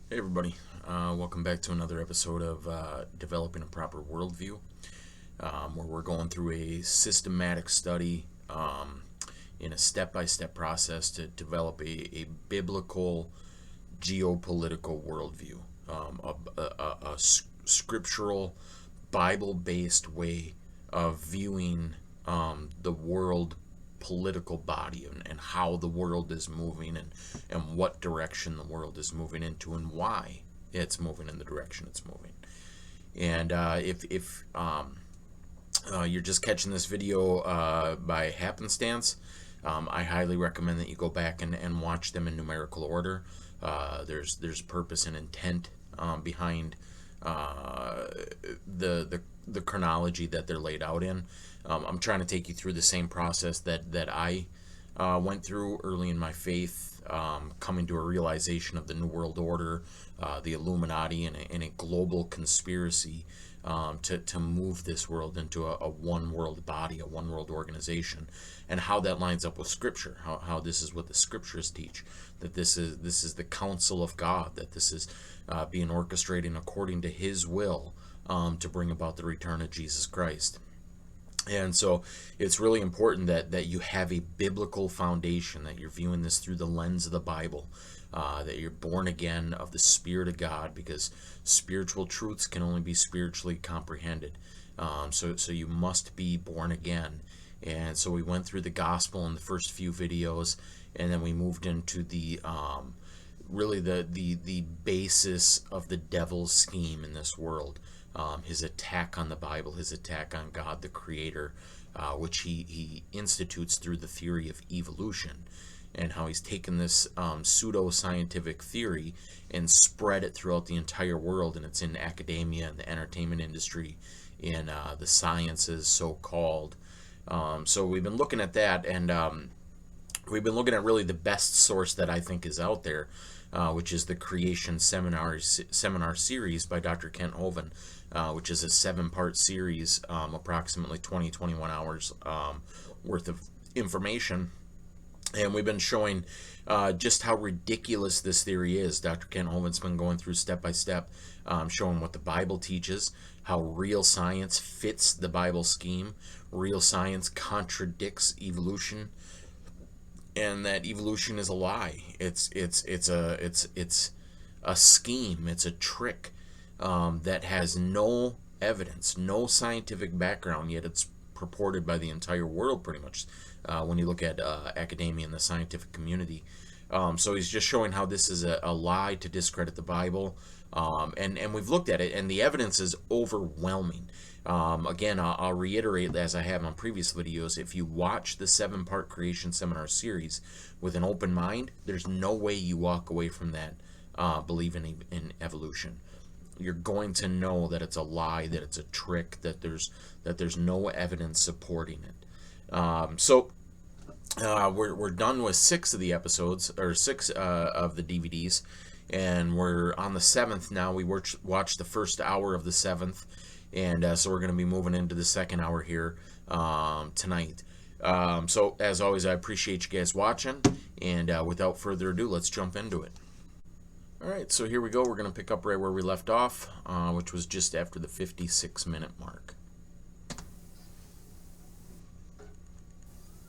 Hey everybody, welcome back to another episode of Developing a Proper Worldview, where we're going through a systematic study in a step-by-step process to develop a biblical geopolitical worldview, scriptural, Bible-based way of viewing the world political body and how the world is moving and what direction the world is moving into and why it's moving in the direction it's moving. And if you're just catching this video by happenstance, I highly recommend that you go back and watch them in numerical order. There's purpose and intent behind the chronology that they're laid out in. I'm trying to take you through the same process that I went through early in my faith, coming to a realization of the New World Order, the Illuminati, and a global conspiracy to move this world into a one world body, a one world organization, and how that lines up with Scripture, how this is what the Scriptures teach, that this is the counsel of God, that this is being orchestrated according to His will to bring about the return of Jesus Christ. And so it's really important that you have a biblical foundation, that you're viewing this through the lens of the Bible, that you're born again of the Spirit of God, because spiritual truths can only be spiritually comprehended. So you must be born again. And so we went through the gospel in the first few videos, and then we moved into the really the basis of the devil's scheme in this world. His attack on the Bible, his attack on God the Creator, which he institutes through the theory of evolution, and how he's taken this pseudo-scientific theory and spread it throughout the entire world, and it's in academia and the entertainment industry, in the sciences, so-called. So we've been looking at that, and we've been looking at really the best source that I think is out there, which is the Creation Seminar series by Dr. Kent Hovind, which is a 7-part series, approximately 21 hours worth of information. And we've been showing just how ridiculous this theory is. Dr. Kent Hovind's been going through step by step, showing what the Bible teaches, how real science fits the Bible scheme, real science contradicts evolution, and that evolution is a lie. It's a scheme. It's a trick that has no evidence, no scientific background, yet it's purported by the entire world pretty much when you look at academia and the scientific community. So he's just showing how this is a lie to discredit the Bible, and we've looked at it, and the evidence is overwhelming. Again, I'll reiterate, as I have on previous videos, if you watch the 7-part Creation Seminar series with an open mind, there's no way you walk away from that believing in evolution. You're going to know that it's a lie, that it's a trick, that there's no evidence supporting it. So we're done with 6 of the episodes, or 6 of the DVDs, and we're on the 7th now. We watched the first hour of the 7th, and so we're going to be moving into the second hour here tonight. So as always, I appreciate you guys watching, and without further ado, let's jump into it. Alright, so here we go. We're going to pick up right where we left off, which was just after the 56-minute mark.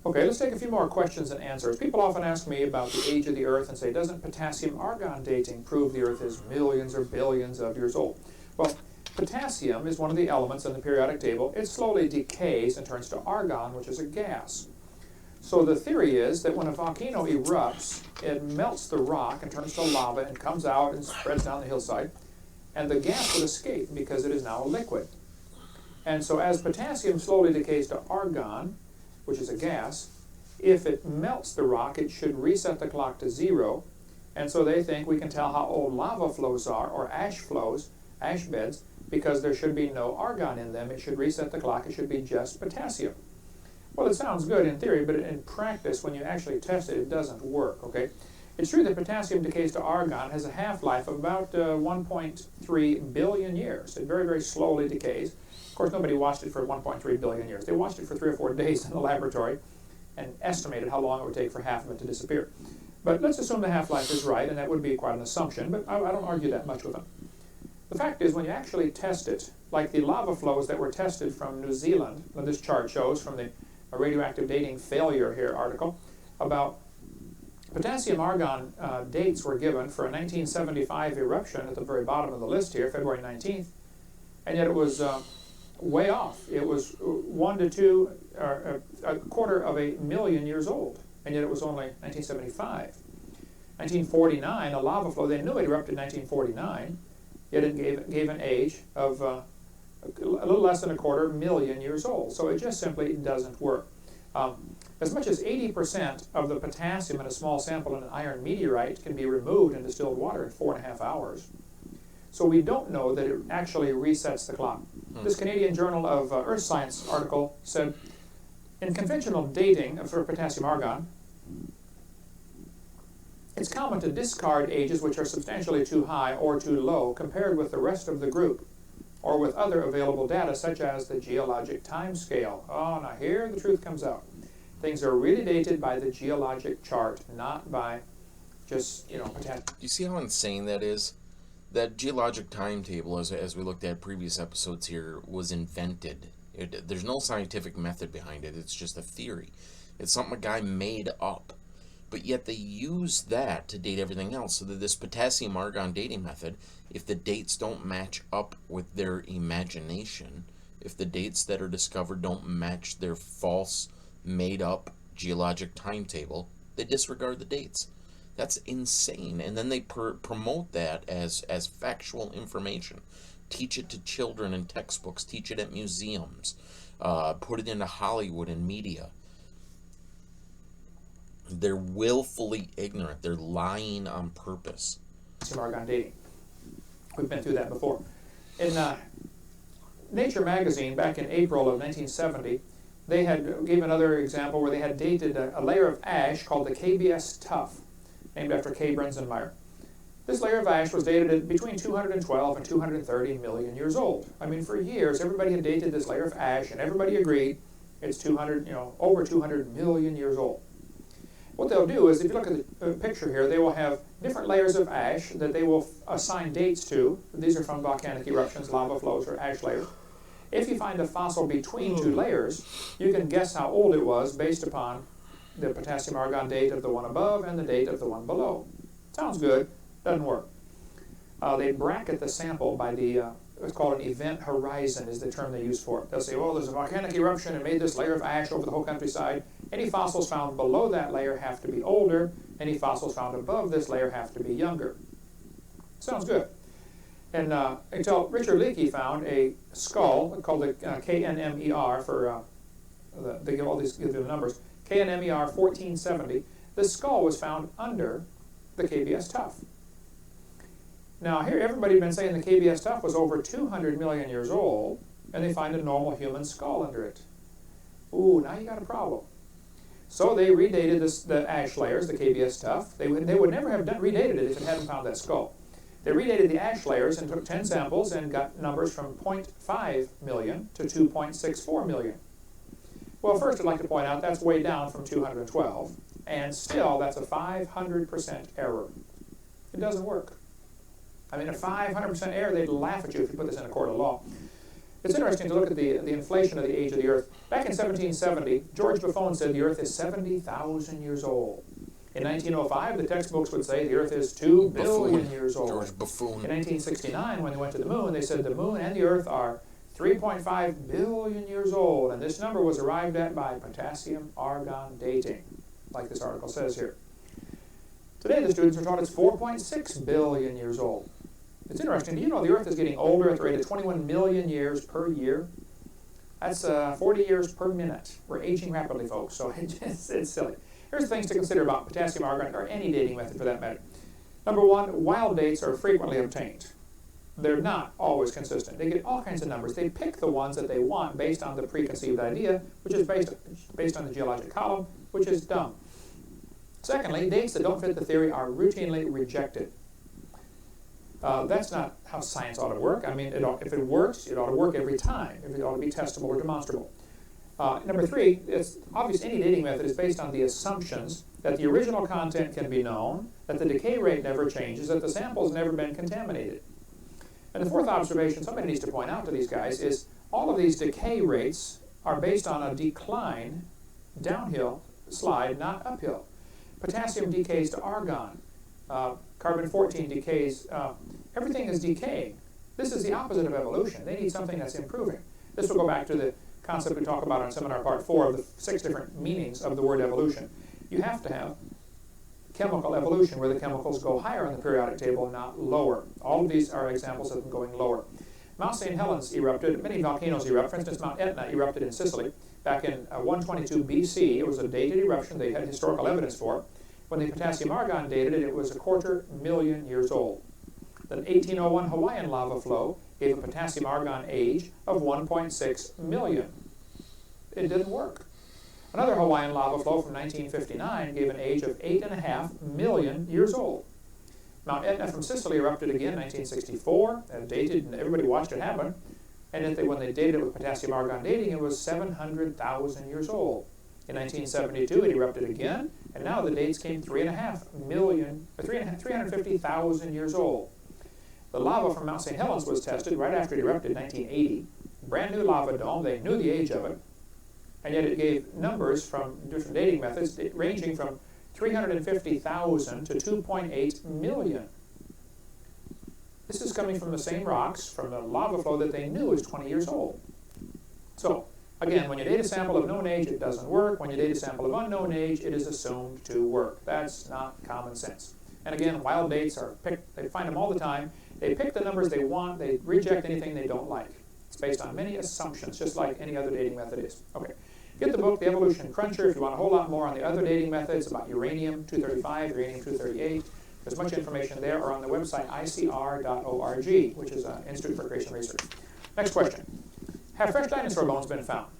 Okay, let's take a few more questions and answers. People often ask me about the age of the Earth and say, doesn't potassium-argon dating prove the Earth is millions or billions of years old? Well, potassium is one of the elements in the periodic table. It slowly decays and turns to argon, which is a gas. So the theory is that when a volcano erupts, it melts the rock and turns to lava and comes out and spreads down the hillside, and the gas would escape because it is now a liquid. And so as potassium slowly decays to argon, which is a gas, if it melts the rock, it should reset the clock to 0. And so they think we can tell how old lava flows are, or ash flows, ash beds, because there should be no argon in them. It should reset the clock. It should be just potassium. Well, it sounds good in theory, but in practice, when you actually test it, it doesn't work, okay? It's true that potassium decays to argon, has a half-life of about 1.3 billion years. It very, very slowly decays. Of course, nobody watched it for 1.3 billion years. They watched it for 3 or 4 days in the laboratory and estimated how long it would take for half of it to disappear. But let's assume the half-life is right, and that would be quite an assumption, but I don't argue that much with them. The fact is, when you actually test it, like the lava flows that were tested from New Zealand, that this chart shows from the radioactive dating failure here article, about potassium-argon dates were given for a 1975 eruption at the very bottom of the list here, February 19th, and yet it was way off. It was 1 to 2, or a quarter of a million years old, and yet it was only 1975. 1949, a lava flow, they knew it erupted in 1949, yet it gave an age of a little less than a quarter million years old. So it just simply doesn't work. As much as 80% of the potassium in a small sample in an iron meteorite can be removed in distilled water in 4.5 hours. So we don't know that it actually resets the clock. This Canadian Journal of Earth Science article said, in conventional dating for potassium argon, it's common to discard ages which are substantially too high or too low compared with the rest of the group, or with other available data such as the geologic time scale. Oh, now here the truth comes out. Things are really dated by the geologic chart, not by just, potassium. You see how insane that is? That geologic timetable, as we looked at previous episodes here, was invented. There's no scientific method behind it. It's just a theory. It's something a guy made up. But yet they use that to date everything else. So that this potassium argon dating method, if the dates don't match up with their imagination, if the dates that are discovered don't match their false, made-up geologic timetable, they disregard the dates. That's insane. And then they promote that as factual information. Teach it to children in textbooks. Teach it at museums. Put it into Hollywood and media. They're willfully ignorant. They're lying on purpose. Argon dating. We've been through that before. In Nature magazine, back in April of 1970, they gave another example where they had dated a layer of ash called the KBS Tuff, named after K. Brenzenmeyer. This layer of ash was dated at between 212 and 230 million years old. I mean, for years, everybody had dated this layer of ash, and everybody agreed it's over 200 million years old. What they'll do is, if you look at the picture here, they will have different layers of ash that they will assign dates to. These are from volcanic eruptions, lava flows, or ash layers. If you find a fossil between two layers, you can guess how old it was based upon the potassium argon date of the one above and the date of the one below. Sounds good, doesn't work. They bracket the sample by it's called an event horizon is the term they use for it. They'll say, well, there's a volcanic eruption and made this layer of ash over the whole countryside. Any fossils found below that layer have to be older. Any fossils found above this layer have to be younger. Sounds good. And until Richard Leakey found a skull called the KNMER for, they give the numbers, KNMER 1470. This skull was found under the KBS Tuff. Now here everybody had been saying the KBS Tuff was over 200 million years old, and they find a normal human skull under it. Ooh, now you got a problem. So they redated the ash layers, the KBS Tuff. They would never have redated it if it hadn't found that skull. They redated the ash layers and took 10 samples and got numbers from 0.5 million to 2.64 million. Well, first I'd like to point out that's way down from 212, and still that's a 500% error. It doesn't work. I mean, a 500% error, they'd laugh at you if you put this in a court of law. It's interesting to look at the inflation of the age of the Earth. Back in 1770, George Buffon said the Earth is 70,000 years old. In 1905, the textbooks would say the Earth is 2 billion years old. George Buffon. In 1969, when they went to the moon, they said the moon and the Earth are 3.5 billion years old, and this number was arrived at by potassium argon dating, like this article says here. Today, the students are taught it's 4.6 billion years old. It's interesting. Do you know the Earth is getting older at the rate of 21 million years per year? That's 40 years per minute. We're aging rapidly, folks, so it's silly. Here's the things to consider about potassium argon, or any dating method for that matter. Number one, wild dates are frequently obtained. They're not always consistent. They get all kinds of numbers. They pick the ones that they want based on the preconceived idea, which is based on the geologic column, which is dumb. Secondly, dates that don't fit the theory are routinely rejected. That's not how science ought to work. I mean, if it works, it ought to work every time. It ought to be testable or demonstrable. Number three, it's obvious any dating method is based on the assumptions that the original content can be known, that the decay rate never changes, that the sample's never been contaminated. And the fourth observation somebody needs to point out to these guys is all of these decay rates are based on a decline, downhill slide, not uphill. Potassium decays to argon. Carbon-14 decays. Everything is decaying. This is the opposite of evolution. They need something that's improving. This will go back to the concept we talk about in seminar part 4 of the 6 different meanings of the word evolution. You have to have chemical evolution where the chemicals go higher on the periodic table, not lower. All of these are examples of them going lower. Mount St. Helens erupted. Many volcanoes erupt. For instance, Mount Etna erupted in Sicily back in 122 BC. It was a dated eruption they had historical evidence for. When the potassium argon dated it, it was 250,000 years old. The 1801 Hawaiian lava flow gave a potassium argon age of 1.6 million. It didn't work. Another Hawaiian lava flow from 1959 gave an age of 8.5 million years old. Mount Etna from Sicily erupted again in 1964, dated, and everybody watched it happen. And yet when they dated it with potassium argon dating, it was 700,000 years old. In 1972, it erupted again, and now the dates came 350,000 years old. The lava from Mount St. Helens was tested right after it erupted in 1980. Brand new lava dome, they knew the age of it, and yet it gave numbers from different dating methods ranging from 350,000 to 2.8 million. This is coming from the same rocks, from the lava flow that they knew was 20 years old. So, again, when you date a sample of known age, it doesn't work. When you date a sample of unknown age, it is assumed to work. That's not common sense. And again, wild dates are picked. They find them all the time. They pick the numbers they want. They reject anything they don't like. It's based on many assumptions, just like any other dating method is. Okay. Get the book, The Evolution Cruncher, if you want a whole lot more on the other dating methods about uranium-235, uranium-238. There's much information there, or on the website icr.org, which is an Institute for Creation Research. Next question. Have fresh dinosaur bones been found?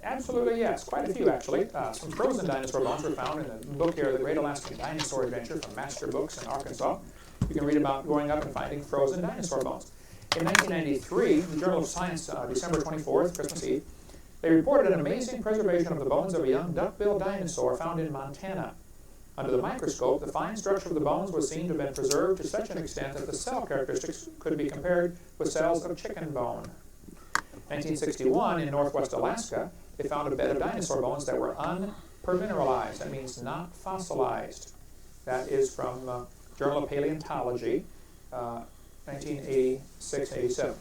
Absolutely yes, quite a few actually. Some frozen dinosaur bones were found in the book here, The Great Alaskan Dinosaur Adventure from Master Books in Arkansas. You can read about going up and finding frozen dinosaur bones. In 1993, the Journal of Science, December 24th, Christmas Eve, they reported an amazing preservation of the bones of a young duck-billed dinosaur found in Montana. Under the microscope, the fine structure of the bones was seen to have been preserved to such an extent that the cell characteristics could be compared with cells of chicken bone. 1961, in northwest Alaska, they found a bed of dinosaur bones that were unpermineralized. That means not fossilized. That is from Journal of Paleontology, 1986-87.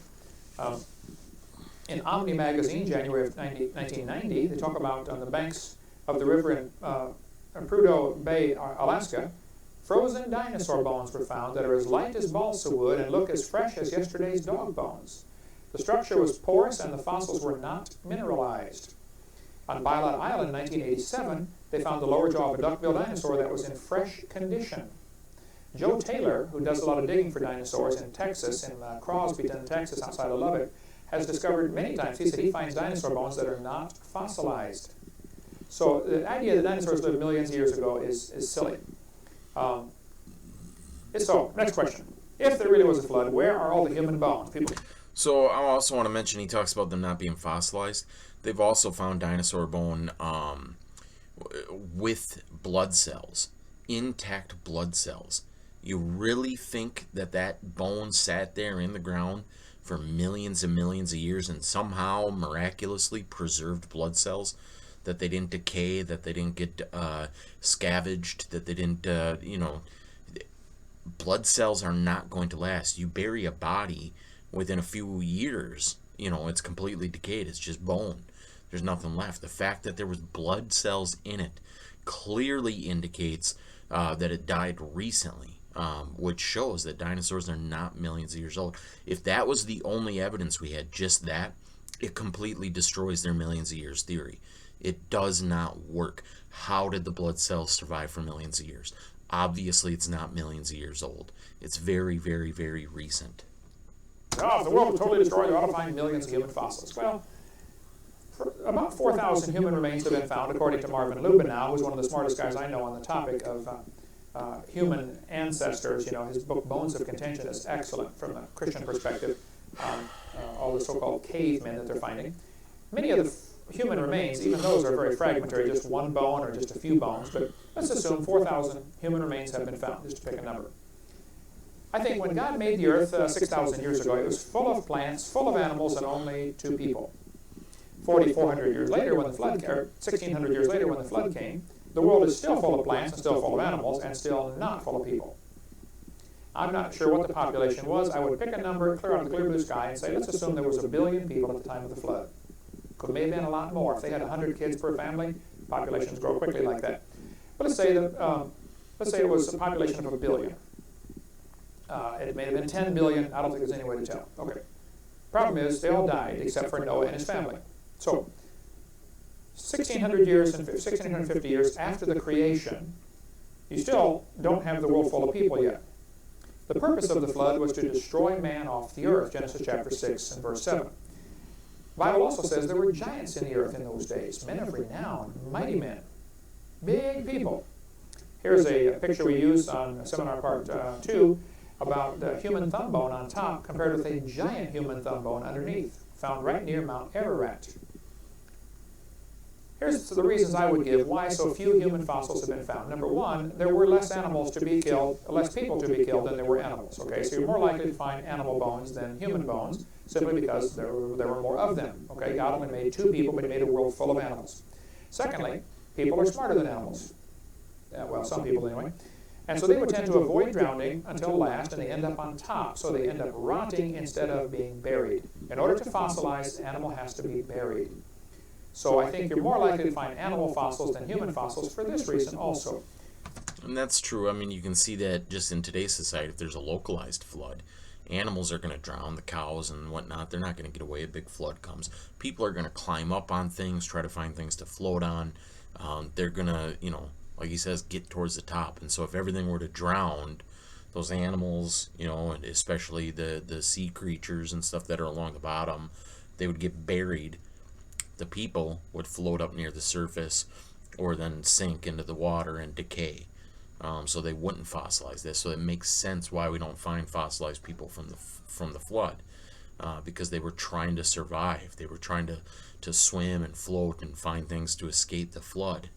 In Omni magazine, January of 1990, they talk about on the banks of the river in Prudhoe Bay, Alaska, frozen dinosaur bones were found that are as light as balsa wood and look as fresh as yesterday's dog bones. The structure was porous and the fossils were not mineralized. On Bylot Island in 1987, they found the lower jaw of a duck-billed dinosaur that was in fresh condition. Joe Taylor, who does a lot of digging for dinosaurs in Texas, in Crosbyton, Texas, outside of Lubbock, has discovered many times, he said he finds dinosaur bones that are not fossilized. So the idea that dinosaurs lived millions of years ago is silly. So, next question. If there really was a flood, where are all the human bones? So I also want to mention, he talks about them not being fossilized. They've also found dinosaur bone with blood cells, intact blood cells. You really think that that bone sat there in the ground for millions and millions of years and somehow miraculously preserved blood cells, that they didn't decay, that they didn't get scavenged, that they didn't, blood cells are not going to last. You bury a body, within a few years, it's completely decayed. It's just bone. There's nothing left. The fact that there was blood cells in it clearly indicates that it died recently. Which shows that dinosaurs are not millions of years old. If that was the only evidence we had, just that, it completely destroys their millions of years theory. It does not work. How did the blood cells survive for millions of years? Obviously, it's not millions of years old. It's very, very, very recent. Oh, if the world was totally destroyed, you ought to find millions of human fossils. Well, about 4,000 human remains have been found, according to Marvin Lubenow, who's one of the smartest guys I know on the topic of human ancestors. His book Bones of Contention is excellent from a Christian perspective. All the so-called cavemen that they're finding. Many of the human remains, even those are very fragmentary, just one bone or just a few bones, but let's assume 4,000 human remains have been found, just to pick a number. I think when God made the earth 6,000 years ago, it was full of plants, full of animals, and only 2 people. 4,400 years later, when the flood, or 1,600 years later when the flood came, the world is still full of plants and still full of animals and still not full of people. I'm not sure what the population was. I would pick a number, clear out the clear blue sky, and say, let's assume there was 1 billion people at the time of the flood. Could may have been a lot more. If they had 100 kids per family, populations grow quickly like that. But let's say it was a population of 1 billion. It may have been 10 billion. I don't think there's any way to tell. Okay. Problem is, they all died except for Noah and his family. So, 1,600 years and 1,650 years after the creation, you still don't have the world full of people yet. The purpose of the flood was to destroy man off the earth, Genesis chapter 6 and verse 7. The Bible also says there were giants in the earth in those days, men of renown, mighty men, big people. Here's a picture we used on seminar part 2 about the human thumb bone on top compared with a giant human thumb bone underneath, found right near Mount Ararat. Here's the reasons I would give why so few human fossils have been found. Number one, there were less animals to be killed, less people to be killed than there were animals. Okay, so you're more likely to find animal bones than human bones, simply because there were more of them. Okay, God only made 2 people, but He made a world full of animals. Secondly, people are smarter than animals. Well, some people anyway. And so they would tend to avoid drowning until last, and they end up on top. So they end up rotting instead of being buried. In order to fossilize, the animal has to be buried. So I think you're more likely to find animal fossils than human fossils for this reason also. And that's true. I mean, you can see that just in today's society. If there's a localized flood, animals are going to drown, the cows and whatnot. They're not going to get away. A big flood comes. People are going to climb up on things, try to find things to float on. They're going to, like he says, get towards the top. And so if everything were to drown, those animals, and especially the sea creatures and stuff that are along the bottom, they would get buried. The people would float up near the surface or then sink into the water and decay. So they wouldn't fossilize this. So it makes sense why we don't find fossilized people from the flood, because they were trying to survive. They were trying to swim and float and find things to escape the flood.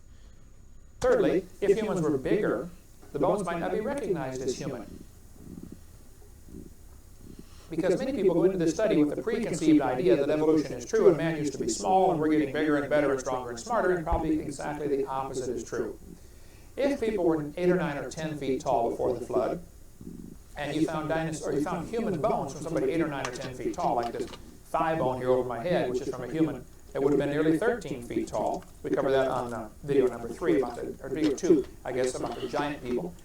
Thirdly, if humans were bigger, the bones might not be recognized as human. Because many people go into this study with the preconceived idea that evolution is true and man used to be small and we're getting bigger and better and stronger and smarter, and probably exactly the opposite is true. If people were 8 or 9 or 10 feet tall before the flood, and you found human bones from somebody 8 or 9 or 10 feet tall, like this thigh bone here over my head, which is from a human that would have been nearly 13 feet tall. We covered that on video number 3, or video 2, I guess, about the giant people.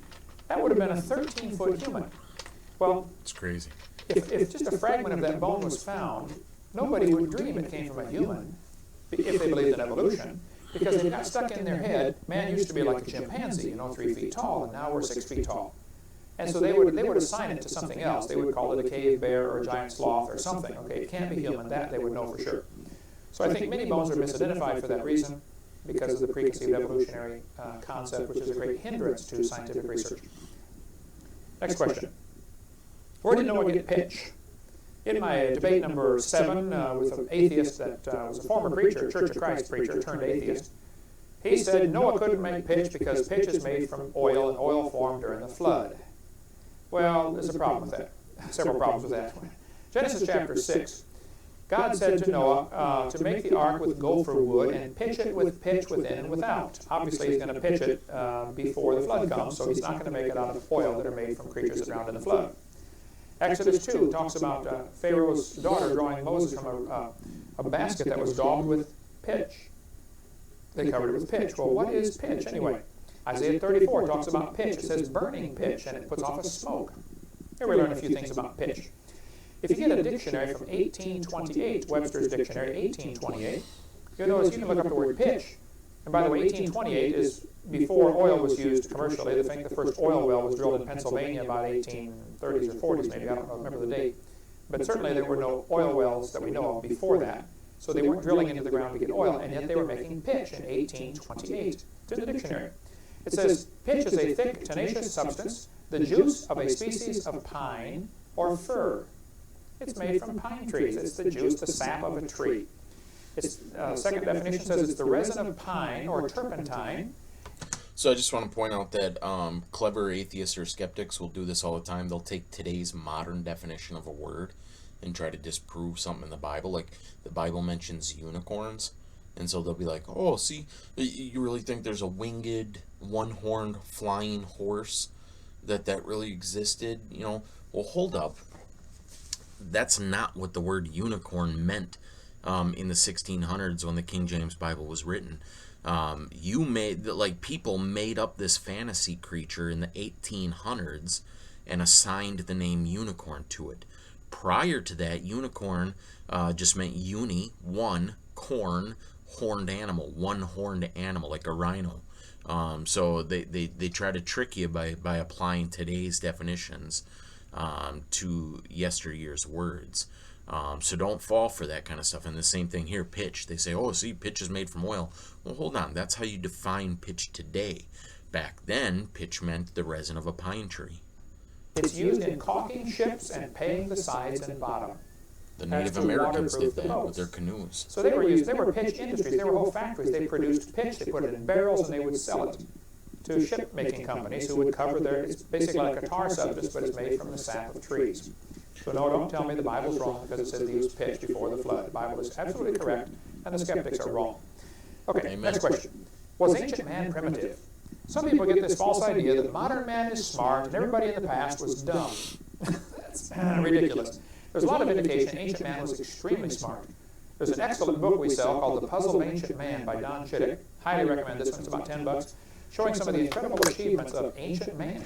That would have been a 13-foot human. Well, it's crazy. If just a fragment of that bone was found, nobody would dream it came from a human, if they believed in evolution, because they got stuck in their head, man used to be like a chimpanzee, 3 feet tall, and now we're 6 feet tall. And so they would assign it to something else. They would call it a cave bear or a giant sloth or something. Okay, it can't be human. That they would know for sure. So I think many bones are misidentified for that reason, because of the preconceived evolutionary concept, which is a great hindrance to scientific research. Next question. Where did Noah get pitch? In my debate number 7 with an atheist that was a former preacher, Church of Christ preacher turned atheist, he said Noah couldn't make pitch because pitch is made from oil, and oil formed during the flood. Well, there's a problem with that. Several problems with that. Genesis chapter 6, God said to Noah to make the ark with gopher wood and pitch it with pitch within and without. Obviously, he's going to pitch it before the flood comes, so he's not going to make it out of oil that are made from creatures that drowned in the flood. Exodus 2 talks about Pharaoh's daughter drawing Moses from a basket that was daubed with pitch. They covered it with pitch. Well, what is pitch anyway? Isaiah 34 talks about pitch. It says burning pitch, and it puts off a smoke. Here we learn a few things about pitch. If you get a dictionary from 1828, Webster's Dictionary, 1828, you'll notice you can look up the word pitch. And by the way, 1828 is before oil was used commercially. I think the first oil well was drilled in Pennsylvania about 1830s or 40s maybe. I don't remember the date. But certainly there were no oil wells that we know of before that. So they weren't drilling into the ground to get oil, and yet they were making pitch in 1828. It's in the dictionary. It says, pitch is a thick, tenacious substance, the juice of a species of pine or fir. It's made from pine trees. It's the juice, the sap of a tree. Its second definition says it's the resin of pine or turpentine. So I just want to point out that clever atheists or skeptics will do this all the time. They'll take today's modern definition of a word and try to disprove something in the Bible. Like the Bible mentions unicorns, and so they'll be like, "Oh, see, you really think there's a winged, one-horned flying horse that really existed?" You know, well, hold up. That's not what the word unicorn meant in the 1600s when the King James Bible was written. People made up this fantasy creature in the 1800s and assigned the name unicorn to it. Prior to that, unicorn just meant one, corn, horned animal, one-horned animal, like a rhino. So they try to trick you by applying today's definitions to yesteryear's words. So don't fall for that kind of stuff. And the same thing here, pitch. They say, oh, see, pitch is made from oil. Well, hold on. That's how you define pitch today. Back then, pitch meant the resin of a pine tree. It's used in caulking ships and paying the sides and bottom. The Native Americans did that with their canoes. So they were pitch industries. They were whole factories. They produced pitch. They put it in barrels and they would sell it to ship-making companies who would cover it's basically like a tar substance, but it's made from the sap of trees. So no, don't tell me the Bible's wrong because it says they used pitch before the flood. The Bible is absolutely correct, and the skeptics are wrong. Okay, Amen. Next question. Was ancient man primitive? Some people get this false idea that modern man is smart and everybody in the past was dumb. That's ridiculous. There's a lot of indication ancient man was extremely smart. There's an excellent book we sell called The Puzzle of Ancient Man by Don Chittick. Highly recommend this one. It's about $10, showing some of the incredible achievements of ancient man.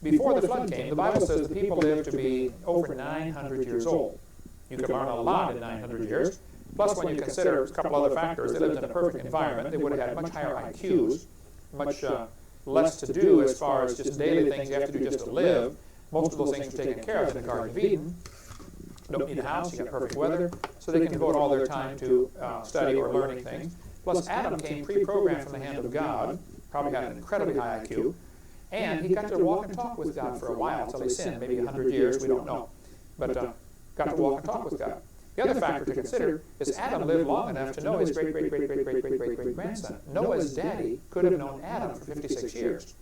Before the flood came, the Bible says the people lived to be over 900 years old. You could learn a lot in 900 years. Plus, when you consider a couple other factors, they lived in a perfect environment. They would have had much higher IQs, much less to do as far as just daily things you have to do just to live. Most of those things were taken care of in the Garden of Eden. Don't need a house, you got perfect weather, so they can devote all their time to study or learning things. Plus, Adam came pre-programmed from the hand of God, probably had an incredibly high IQ, and he got to walk and talk with God for a while until he sinned, maybe 100 years, we don't know. But got to walk and talk with God. The other factor to consider is Adam lived long enough to know his great-great-great-great-great-great-great-grandson. Noah's daddy could have known Adam for 56 years.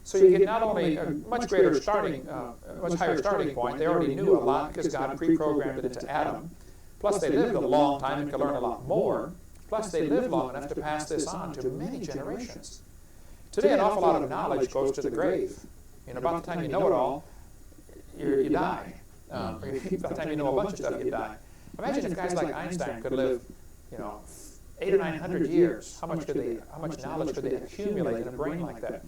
So you get not only a much higher starting point, they already knew a lot because God pre-programmed it into Adam. Plus they lived a long time and could learn a lot more. Plus they lived long enough to pass this on to many generations. Today an awful lot of knowledge goes to the grave. About the time you know it all, you die. By the time you know a bunch of stuff, you die. Imagine if guys like Einstein could live, 800 or 900 years. How much knowledge could they accumulate in a brain like that?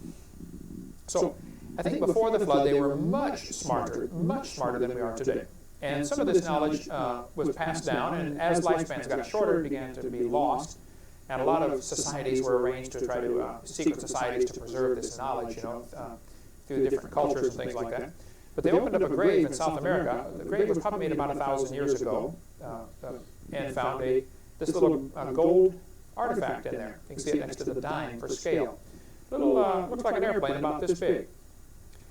So, I think before the flood, they were much smarter than we are today. And some of this knowledge was passed down, and as lifespans got shorter, it began to be lost. And a lot of societies were arranged to try to, secret societies to preserve this knowledge, through the different cultures and things like that. But they opened up a grave in South America. The grave was probably made about 1,000 years ago, and found this little gold artifact in there. You can see it next to the dime for scale. Looks like an airplane about this big.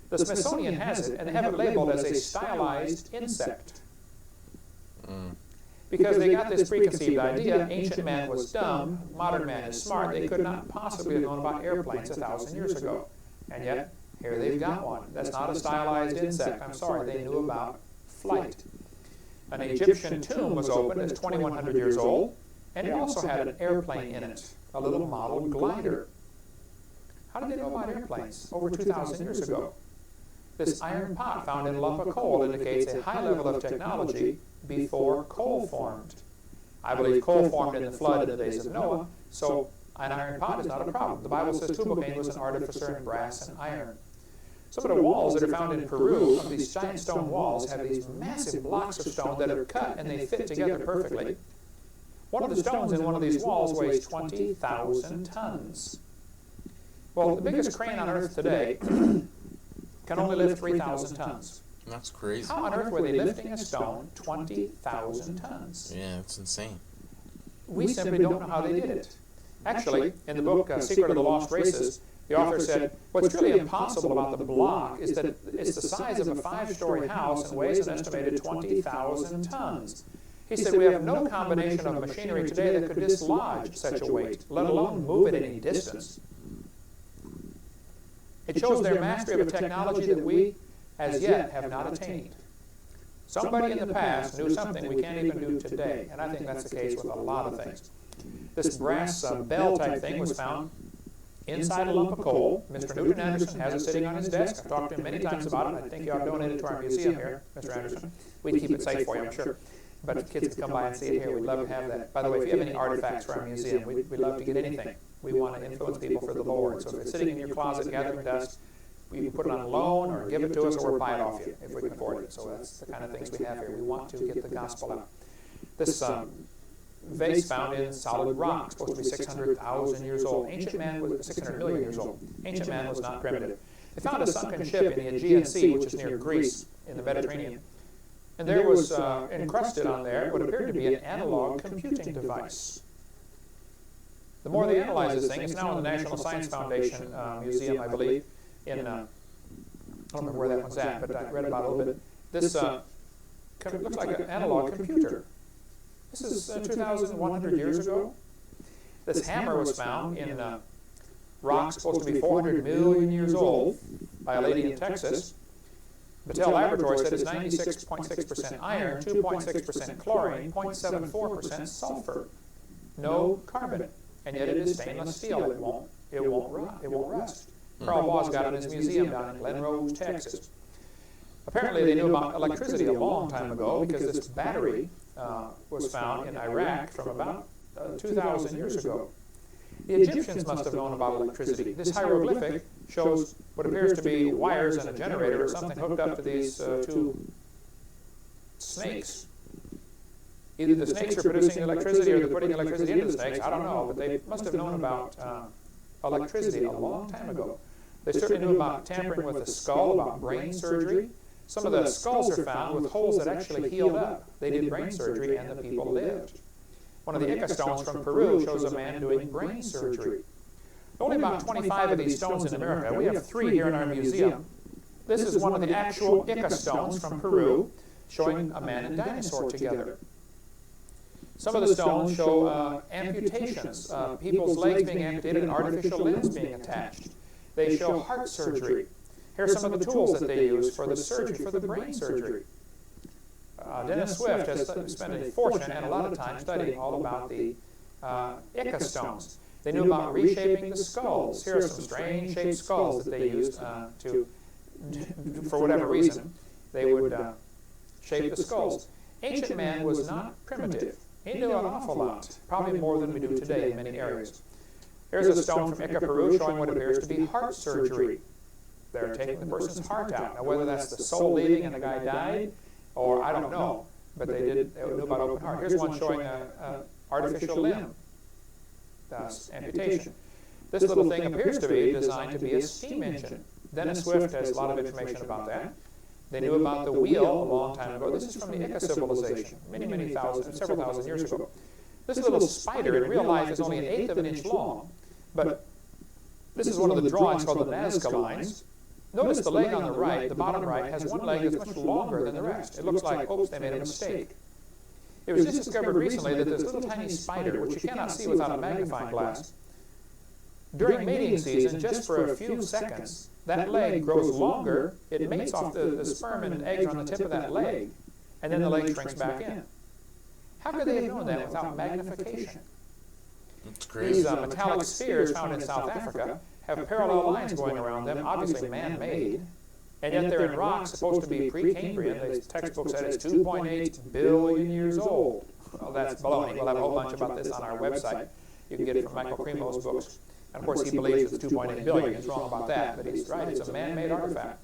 The Smithsonian has it, and they have it labeled as a stylized insect. Because they got this preconceived idea, ancient man was dumb, modern man is smart. They could not possibly have known about airplanes 1,000 years ago. And yet, here they've got one. That's not a stylized insect. I'm sorry, they knew about flight. An Egyptian tomb was opened. It's 2,100 years old, and it also had an airplane in it, a little model glider. How did they know about airplanes over 2,000 years ago? This iron pot found in a lump of coal indicates a high level of technology before coal formed. I believe coal formed in the flood in the days of Noah, so an iron pot is not a problem. The Bible says Tubal-Cain was an artificer in brass and iron. Some of the walls that are found in Peru, of these giant stone walls, have these massive blocks of stone that are cut and they fit together perfectly. One of the stones in one of these walls weighs 20,000 tons. Well, the biggest crane on Earth today can only lift 3,000 tons. That's crazy. How on earth were they lifting a stone 20,000 tons? Yeah, it's insane. We simply don't know how they did it. Actually, in the book Secret of the Lost Races, the author said, what's really impossible about the block is that it's the size of a 5-story house and weighs an estimated 20,000 tons. He said, we have no combination of machinery today that could dislodge such a weight, let alone move it any distance. It shows their mastery of a technology that we, as yet, have not attained. Somebody in the past knew something we can't even do today, and I think that's the case with a lot of things. This brass bell type thing was found inside a lump of coal. Mr. Newton Anderson has it sitting on his desk. I've talked to him many times about it. I think you ought to donate it to our museum here, Mr. Anderson. We'd keep it safe for you, I'm sure. But if kids could come by and see it here, we'd love to have that. By the way, if you have any artifacts for our museum, we'd love to get anything. We want to influence people for the Lord. So if it's sitting in your closet gathering dust, you can put it on a loan or give it to us or buy it off you if we can afford it. So that's the kind of things we have here. We want to get the gospel out. This vase found in solid rock, supposed to be 600,000 years old. Ancient man was 600 million years old. Ancient man was not primitive. They found a sunken ship in the Aegean Sea, which is near Greece in the Mediterranean. And there was encrusted on there what appeared to be an analog computing device. The more they analyze this thing, it's now in the National Science Foundation Museum, I believe. I don't remember where that one's at, but I read about it a little bit. This looks like an analog computer. This is 2,100 years ago. This hammer was found in rock supposed to be 400 million years old by a lady in Texas. Battelle Laboratory said it's 96.6% iron, 2.6% chlorine, 0.74% sulfur. No carbon. And yet it is stainless steel. It won't rust. Carl Baugh's got it in his museum down in Glen Rose, Texas. Apparently they knew about electricity a long time ago because this battery was found in Iraq from about 2,000 years ago. The Egyptians must have known about electricity. This hieroglyphic shows what appears to be wires and a generator or something hooked up to these two snakes. Either the snakes are producing electricity or they're putting electricity into the snakes. I don't know, but they must have known about electricity a long time ago. They certainly knew about tampering with the skull, about brain surgery. Some of the skulls are found with holes that actually healed up. They did brain surgery and the people lived. One of the Ica stones from Peru shows a man doing brain surgery. Only about 25 of these stones in America. We have 3 here in our museum. This is one of the actual Ica stones from Peru showing a man and dinosaur together. Some of the stones show amputations, people's legs being amputated and artificial limbs being attached. They show heart surgery. Here are some of the tools that they use for the surgery, for the brain surgery. Dennis Swift has spent a fortune and a lot of time studying all about the Ica stones. They knew about reshaping the skulls. Here are some strange shaped skulls that they used for whatever reason, they would shape the skulls. Ancient man was not primitive. He knew an awful lot, probably more than we do today in many areas. Here's a stone from Ica, Peru, showing what appears to be heart surgery. They're taking the person's heart out. Now, whether that's the soul leaving and the guy died, or I don't know, but they knew about open heart. Here's one showing an artificial limb amputation. This little thing appears to be designed to be a steam engine. Dennis Swift has a lot of information about that. They knew about the wheel a long time ago. This is from the Ica civilization, many thousand, several thousand years ago. This little spider in real life is only 1/8 of an inch long, but this is one of the drawings called the Nazca lines. Notice the leg on the right, the bottom right, has one leg that's much longer than the rest. It looks like, oops, they made a mistake. It was just discovered recently that this little tiny spider, which you cannot see without a magnifying glass, during mating season, just for a few seconds, that leg grows longer, it mates off the sperm and eggs on the tip of that leg, and then the leg shrinks back in. How could they have known that without magnification? That's crazy. These metallic spheres found in South Africa have parallel lines going around them, obviously man-made, and yet they're in rocks supposed to be pre-Cambrian. The textbook said it's 2.8 billion years old. Well, that's baloney. We'll have a whole bunch about this on our website. You can get it from Michael Cremo's books. And of course, he believes it's 2.8 billion. He's wrong about that, but he's right. It's a man-made artifact.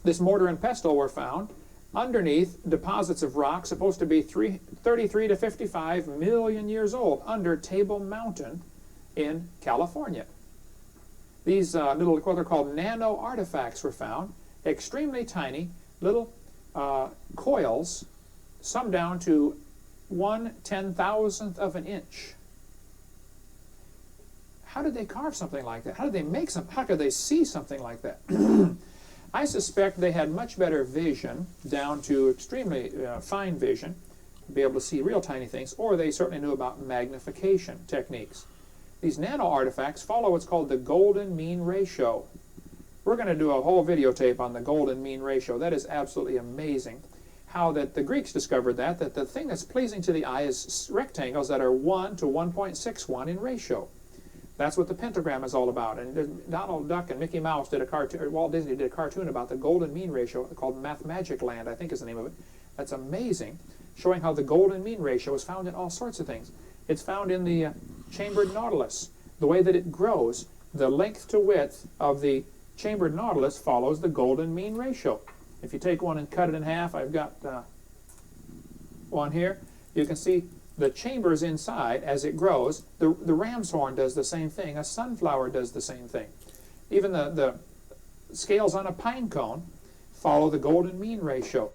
This mortar and pestle were found underneath deposits of rock supposed to be 33 to 55 million years old under Table Mountain in California. These little, what they're called nano artifacts were found, extremely tiny little coils, some down to 1/10,000th of an inch. How did they carve something like that? How did they make something? How could they see something like that? I suspect they had much better vision, down to extremely fine vision, to be able to see real tiny things, or they certainly knew about magnification techniques. These nano artifacts follow what's called the golden mean ratio. We're going to do a whole videotape on the golden mean ratio. That is absolutely amazing. How that the Greeks discovered that the thing that's pleasing to the eye is rectangles that are 1 to 1.61 in ratio. That's what the pentagram is all about. And Donald Duck and Mickey Mouse did a cartoon, or Walt Disney did a cartoon about the golden mean ratio called Mathmagic Land, I think is the name of it. That's amazing, showing how the golden mean ratio is found in all sorts of things. It's found in the chambered nautilus. The way that it grows, the length to width of the chambered nautilus follows the golden mean ratio. If you take one and cut it in half, I've got one here, you can see the chambers inside as it grows. The ram's horn does the same thing. A sunflower does the same thing. Even the scales on a pine cone follow the golden mean ratio.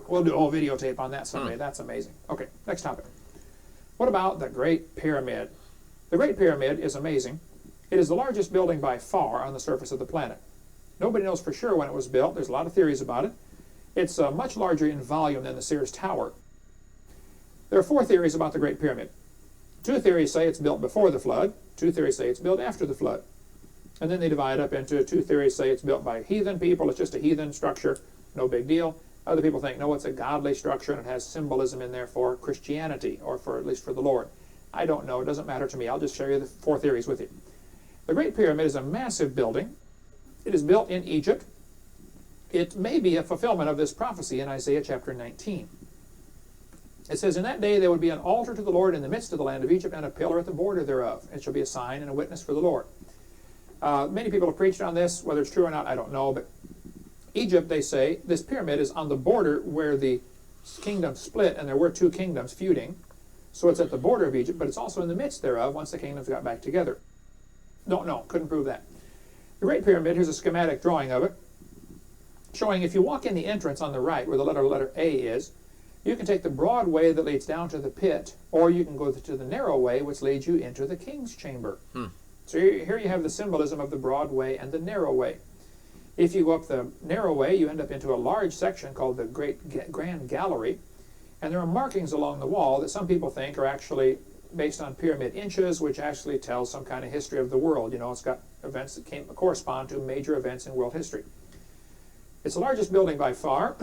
We'll do a whole videotape on that someday. That's amazing. Okay, next topic. What about the Great Pyramid? The Great Pyramid is amazing. It is the largest building by far on the surface of the planet. Nobody knows for sure when it was built. There's a lot of theories about it. It's much larger in volume than the Sears Tower. There are 4 theories about the Great Pyramid. 2 theories say it's built before the flood. 2 theories say it's built after the flood. And then they divide up into 2 theories say it's built by heathen people. It's just a heathen structure. No big deal. Other people think, no, it's a godly structure and it has symbolism in there for Christianity, or for at least for the Lord. I don't know. It doesn't matter to me. I'll just share you the 4 theories with you. The Great Pyramid is a massive building. It is built in Egypt. It may be a fulfillment of this prophecy in Isaiah chapter 19. It says, in that day there would be an altar to the Lord in the midst of the land of Egypt, and a pillar at the border thereof. It shall be a sign and a witness for the Lord. Many people have preached on this. Whether it's true or not, I don't know. But Egypt, they say, this pyramid is on the border where the kingdom split, and there were 2 kingdoms feuding. So it's at the border of Egypt, but it's also in the midst thereof once the kingdoms got back together. Don't know. Couldn't prove that. The Great Pyramid, here's a schematic drawing of it, showing if you walk in the entrance on the right, where the letter A is, you can take the broad way that leads down to the pit, or you can go to the narrow way, which leads you into the king's chamber. So here you have the symbolism of the broad way and the narrow way. If you go up the narrow way, you end up into a large section called the Grand Gallery, and there are markings along the wall that some people think are actually based on pyramid inches, which actually tells some kind of history of the world. You know, it's got events that correspond to major events in world history. It's the largest building by far.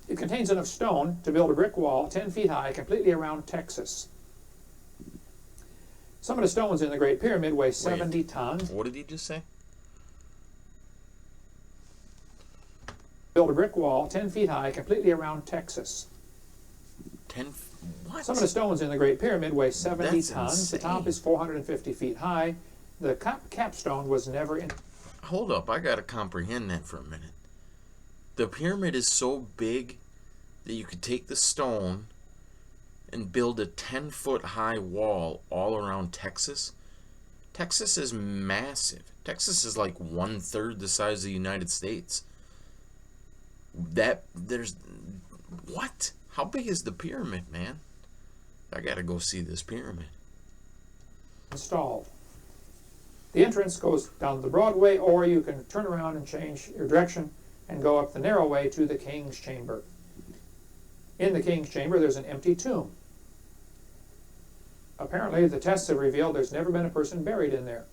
It contains enough stone to build a brick wall 10 feet high completely around Texas. Some of the stones in the Great Pyramid weigh 70 tons. What did he just say? Build a brick wall 10 feet high completely around Texas. What? Some of the stones in the Great Pyramid weigh 70 That's tons. insane. The top is 450 feet high. The capstone was never in. Hold up, I gotta comprehend that for a minute. The pyramid is so big that you could take the stone and build a 10-foot high wall all around Texas. Texas is massive. Texas is like 1/3 the size of the United States. What? How big is the pyramid, man? I gotta go see this pyramid. Installed. The entrance goes down the broad way, or you can turn around and change your direction and go up the narrow way to the king's chamber. In the king's chamber, there's an empty tomb. Apparently, the tests have revealed there's never been a person buried in there.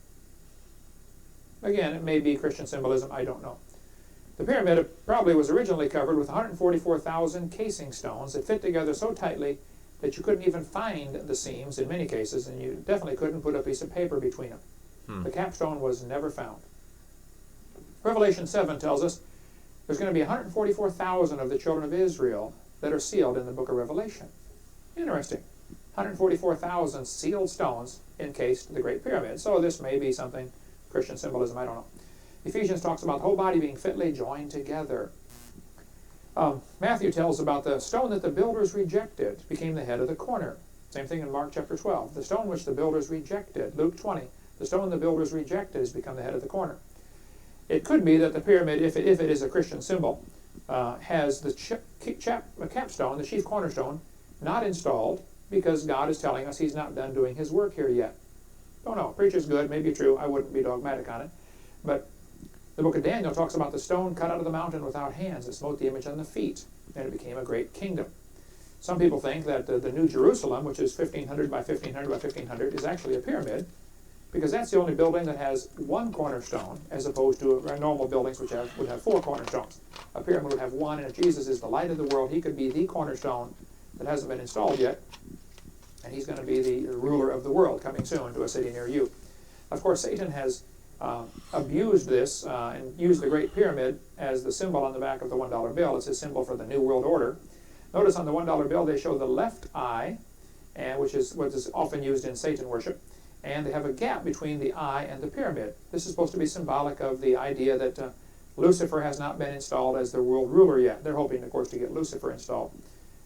Again, it may be Christian symbolism, I don't know. The pyramid probably was originally covered with 144,000 casing stones that fit together so tightly that you couldn't even find the seams in many cases, and you definitely couldn't put a piece of paper between them. The capstone was never found. Revelation 7 tells us there's going to be 144,000 of the children of Israel that are sealed in the book of Revelation. Interesting. 144,000 sealed stones encased the Great Pyramid. So this may be something, Christian symbolism, I don't know. Ephesians talks about the whole body being fitly joined together. Matthew tells about the stone that the builders rejected became the head of the corner. Same thing in Mark chapter 12. The stone which the builders rejected, Luke 20, the stone the builders rejected has become the head of the corner. It could be that the pyramid, if it is a Christian symbol, has the capstone, the chief cornerstone, not installed because God is telling us he's not done doing his work here yet. Don't know. Preacher's good, maybe true. I wouldn't be dogmatic on it. But the book of Daniel talks about the stone cut out of the mountain without hands that smote the image on the feet, and it became a great kingdom. Some people think that the New Jerusalem, which is 1500 by 1500 by 1500, is actually a pyramid, because that's the only building that has one cornerstone, as opposed to normal buildings which would have four cornerstones. A pyramid would have one, and if Jesus is the light of the world, he could be the cornerstone that hasn't been installed yet, and he's going to be the ruler of the world coming soon to a city near you. Of course, Satan has abused this and used the Great Pyramid as the symbol on the back of the $1 bill. It's a symbol for the New World Order. Notice on the $1 bill they show the left eye, which is what is often used in Satan worship, and they have a gap between the eye and the pyramid. This is supposed to be symbolic of the idea that Lucifer has not been installed as the world ruler yet. They're hoping, of course, to get Lucifer installed.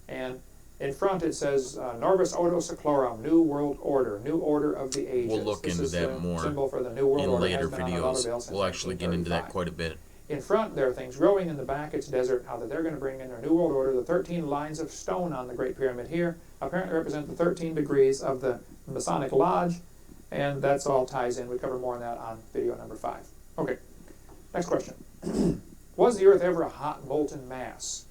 And in front it says, Norvis Ordo Seclorum, New World Order, New Order of the Ages. We'll look into that more symbol for the New World in Order. later videos. We'll actually get into that quite a bit. In front, there are things growing. In the back, it's desert. How that they're going to bring in their New World Order. The 13 lines of stone on the Great Pyramid here apparently represent the 13 degrees of the Masonic Lodge, and that's all ties in. We cover more on that on video number 5. Okay, next question. Was the Earth ever a hot, molten mass?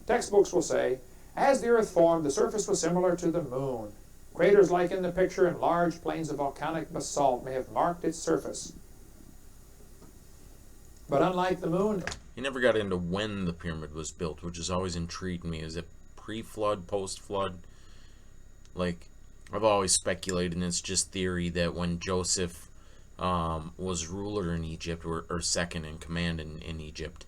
Textbooks will say, as the Earth formed, the surface was similar to the Moon. Craters like in the picture and large plains of volcanic basalt may have marked its surface. But unlike the Moon... He never got into when the pyramid was built, which has always intrigued me. Is it pre-flood, post-flood? Like, I've always speculated, and it's just theory, that when Joseph was ruler in Egypt, or second in command in Egypt,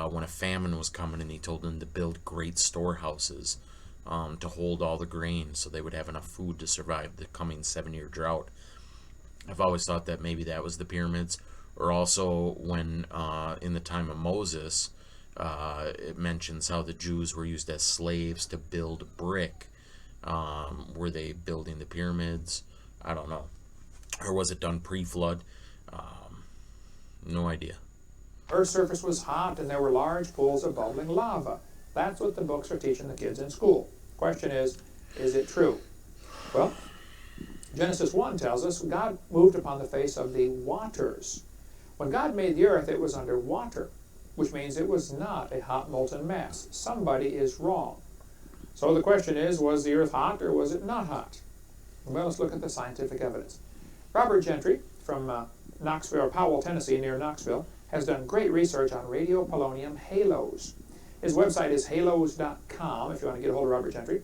when a famine was coming, and he told them to build great storehouses to hold all the grain so they would have enough food to survive the coming 7-year drought. I've always thought that maybe that was the pyramids. Or also when in the time of Moses, it mentions how the Jews were used as slaves to build brick. Were they building the pyramids? I don't know. Or was it done pre-flood? No idea. Earth's surface was hot and there were large pools of bubbling lava. That's what the books are teaching the kids in school. Question is it true? Well, Genesis 1 tells us God moved upon the face of the waters. When God made the earth, it was under water, which means it was not a hot molten mass. Somebody is wrong. So the question is, was the earth hot or was it not hot? Well, let's look at the scientific evidence. Robert Gentry from Knoxville, or Powell, Tennessee, near Knoxville, has done great research on radiopolonium halos. His website is halos.com if you want to get a hold of Robert Gentry.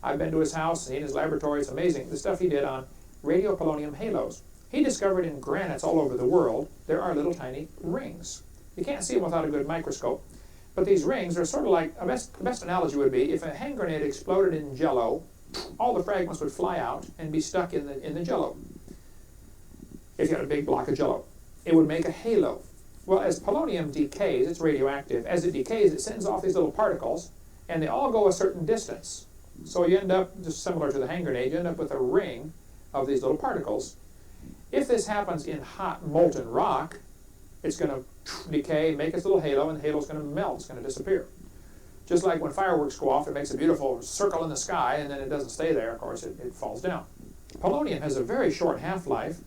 I've been to his house, seen his laboratory. It's amazing, the stuff he did on radiopolonium halos. He discovered in granites all over the world there are little tiny rings. You can't see them without a good microscope, but these rings are sort of like, the best analogy would be if a hand grenade exploded in Jell-O, all the fragments would fly out and be stuck in the Jell-O. If you had a big block of Jell-O, it would make a halo. Well, as polonium decays, it's radioactive. As it decays, it sends off these little particles, and they all go a certain distance. So you end up, just similar to the hand grenade, you end up with a ring of these little particles. If this happens in hot molten rock, it's going to decay, make its little halo, and the halo is going to melt, it's going to disappear. Just like when fireworks go off, it makes a beautiful circle in the sky, and then it doesn't stay there, of course, it falls down. Polonium has a very short half-life,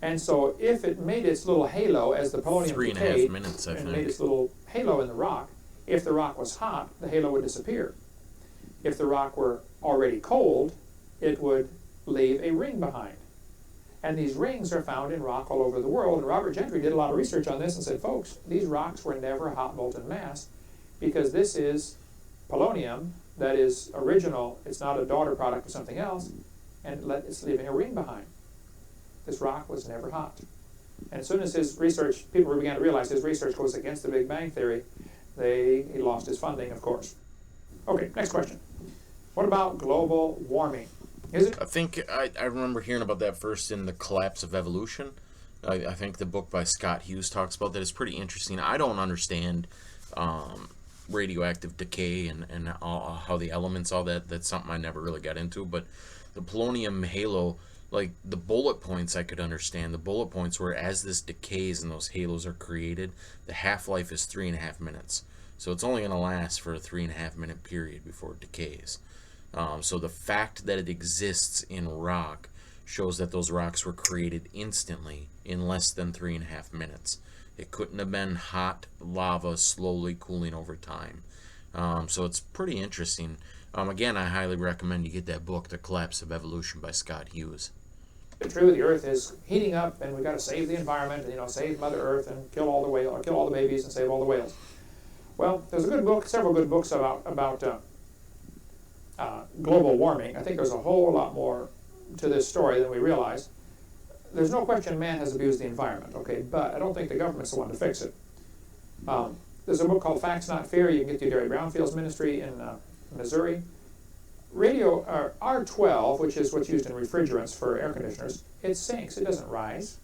and so if it made its little halo as the polonium 3.5 minutes, I and think. made its little halo in the rock, if the rock was hot, the halo would disappear. If the rock were already cold, it would leave a ring behind. And these rings are found in rock all over the world. And Robert Gentry did a lot of research on this and said, folks, these rocks were never hot molten mass because this is polonium that is original. It's not a daughter product of something else, and it's leaving a ring behind. This rock was never hot. And as soon as his research, people began to realize his research goes against the Big Bang Theory, he lost his funding, of course. Okay, next question. What about global warming? Is it? I think I remember hearing about that first in The Collapse of Evolution. I think the book by Scott Hughes talks about that. It's pretty interesting. I don't understand radioactive decay and how the elements, all that. That's something I never really got into. But the polonium halo, like the bullet points I could understand. The bullet points were as this decays and those halos are created, the half-life is 3.5 minutes. So it's only going to last for a 3.5 minute period before it decays. So the fact that it exists in rock shows that those rocks were created instantly in less than 3.5 minutes. It couldn't have been hot lava slowly cooling over time. So it's pretty interesting. Again, I highly recommend you get that book, The Collapse of Evolution by Scott Hughes. True, the Earth is heating up, and we've got to save the environment, and, save Mother Earth and kill all the whales, or kill all the babies and save all the whales. Well, there's a good book, several good books about global warming. I think there's a whole lot more to this story than we realize. There's no question man has abused the environment, okay, but I don't think the government's the one to fix it. There's a book called Facts Not Fear. You can get through Jerry Brownfield's ministry in Missouri. Radio R12, which is what's used in refrigerants for air conditioners, it sinks. It doesn't rise.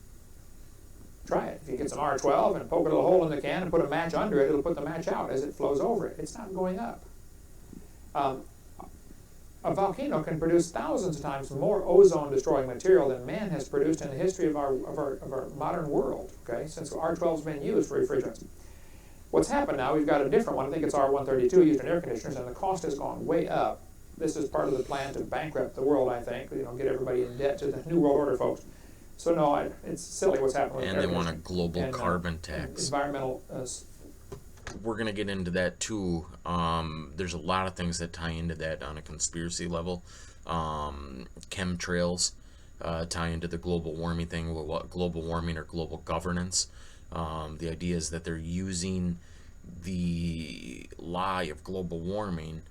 Try it. If you get some R12 and poke a little hole in the can and put a match under it, it'll put the match out as it flows over it. It's not going up. A volcano can produce thousands of times more ozone-destroying material than man has produced in the history of our modern world, okay, since R12 has been used for refrigerants. What's happened now, we've got a different one. I think it's R132 used in air conditioners, and the cost has gone way up. This is part of the plan to bankrupt the world, I think, get everybody in debt to the New World Order folks. So no, it's silly what's happening with and they want a global carbon tax. Environmental. We're going to get into that too. There's a lot of things that tie into that on a conspiracy level. Chemtrails tie into the global warming thing, global warming or global governance. The idea is that they're using the lie of global warming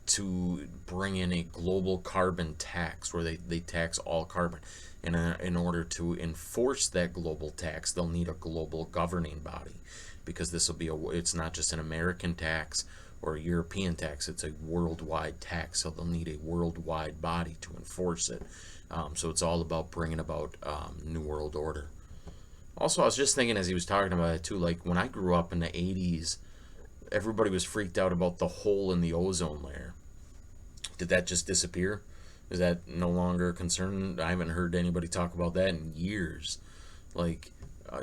to bring in a global carbon tax where they tax all carbon. And in order to enforce that global tax, they'll need a global governing body, because this will be it's not just an American tax or a European tax, it's a worldwide tax, so they'll need a worldwide body to enforce it. So it's all about bringing about New World Order. Also, I was just thinking as he was talking about it too, like when I grew up in the 80s, everybody was freaked out about the hole in the ozone layer. Did that just disappear? Is that no longer a concern? I haven't heard anybody talk about that in years. Like,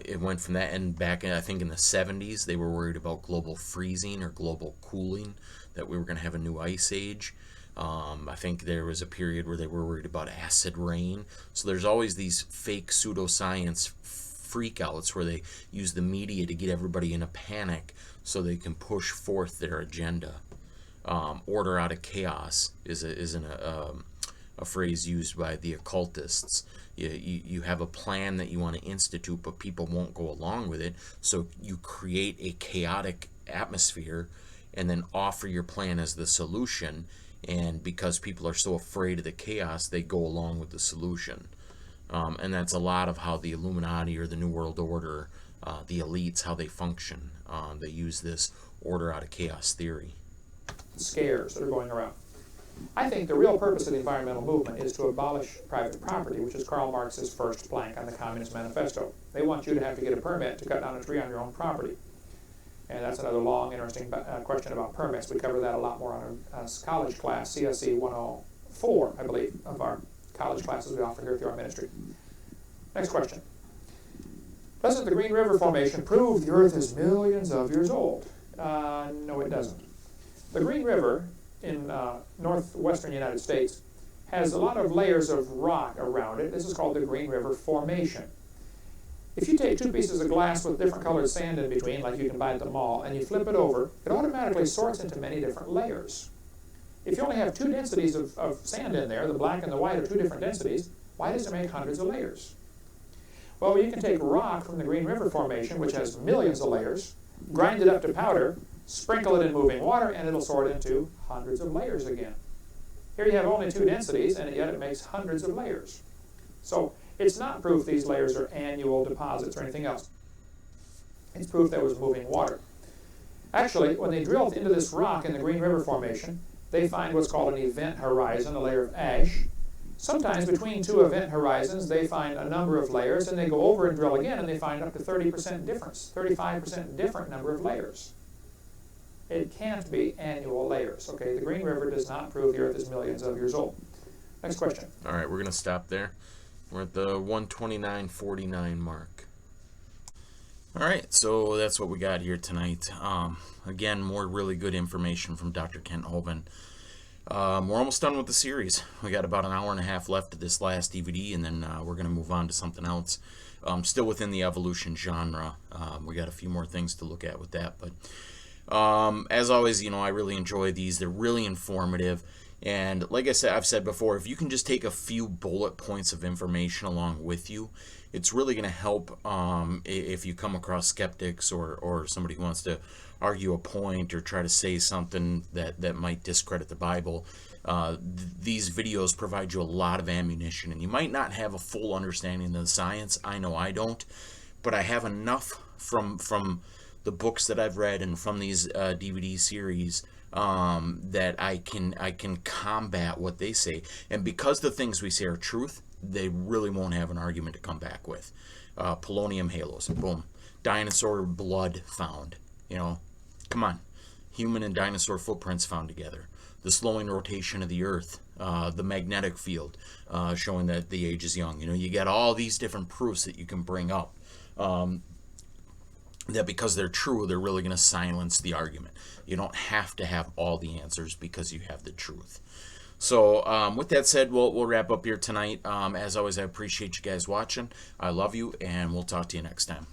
it went from that, and back in, I think in the 70s, they were worried about global freezing or global cooling, that we were going to have a new ice age. I think there was a period where they were worried about acid rain. So there's always these fake pseudoscience freakouts where they use the media to get everybody in a panic so they can push forth their agenda. Order out of chaos isn't a phrase used by the occultists. You have a plan that you want to institute, but people won't go along with it, so you create a chaotic atmosphere and then offer your plan as the solution, and because people are so afraid of the chaos, they go along with the solution. And that's a lot of how the Illuminati or the New World Order, the elites, how they function. They use this order out of chaos theory. Scares that are going around. I think the real purpose of the environmental movement is to abolish private property, which is Karl Marx's first plank on the Communist Manifesto. They want you to have to get a permit to cut down a tree on your own property. And that's another long, interesting question about permits. We cover that a lot more on our college class, CSE 104, I believe, of our college classes we offer here through our ministry. Next question. Doesn't the Green River Formation prove the Earth is millions of years old? No, it doesn't. The Green River in northwestern United States has a lot of layers of rock around it. This is called the Green River Formation. If you take two pieces of glass with different colored sand in between, like you can buy at the mall, and you flip it over, it automatically sorts into many different layers. If you only have two densities of sand in there, the black and the white are two different densities, why does it make hundreds of layers? Well, you can take rock from the Green River Formation, which has millions of layers, grind it up to powder, sprinkle it in moving water, and it'll sort into hundreds of layers again. Here you have only two densities, and yet it makes hundreds of layers. So it's not proof these layers are annual deposits or anything else. It's proof there was moving water. Actually, when they drilled into this rock in the Green River Formation, they find what's called an event horizon, a layer of ash. Sometimes between two event horizons, they find a number of layers, and they go over and drill again, and they find up to 30% difference, 35% different number of layers. It can't be annual layers, okay? The Green River does not prove the Earth is millions of years old. Next question. All right, we're going to stop there. We're at the 129.49 mark. All right, so that's what we got here tonight. Again, more really good information from Dr. Kent Hovind. we're almost done with the series. We got about an hour and a half left of this last DVD, and then we're going to move on to something else. Still within the evolution genre. We got a few more things to look at with that, but as always, I really enjoy these. They're really informative. And like I've said before, if you can just take a few bullet points of information along with you, it's really going to help if you come across skeptics or somebody who wants to argue a point or try to say something that might discredit the Bible. These videos provide you a lot of ammunition, and you might not have a full understanding of the science. I know I don't, but I have enough from the books that I've read and from these DVD series that I can combat what they say. And because the things we say are truth, they really won't have an argument to come back with. Polonium halos, boom. Dinosaur blood found. Come on. Human and dinosaur footprints found together. The slowing rotation of the Earth. The magnetic field showing that the age is young. You got all these different proofs that you can bring up. That because they're true, they're really going to silence the argument. You don't have to have all the answers because you have the truth. So with that said, we'll wrap up here tonight. As always, I appreciate you guys watching. I love you, and we'll talk to you next time.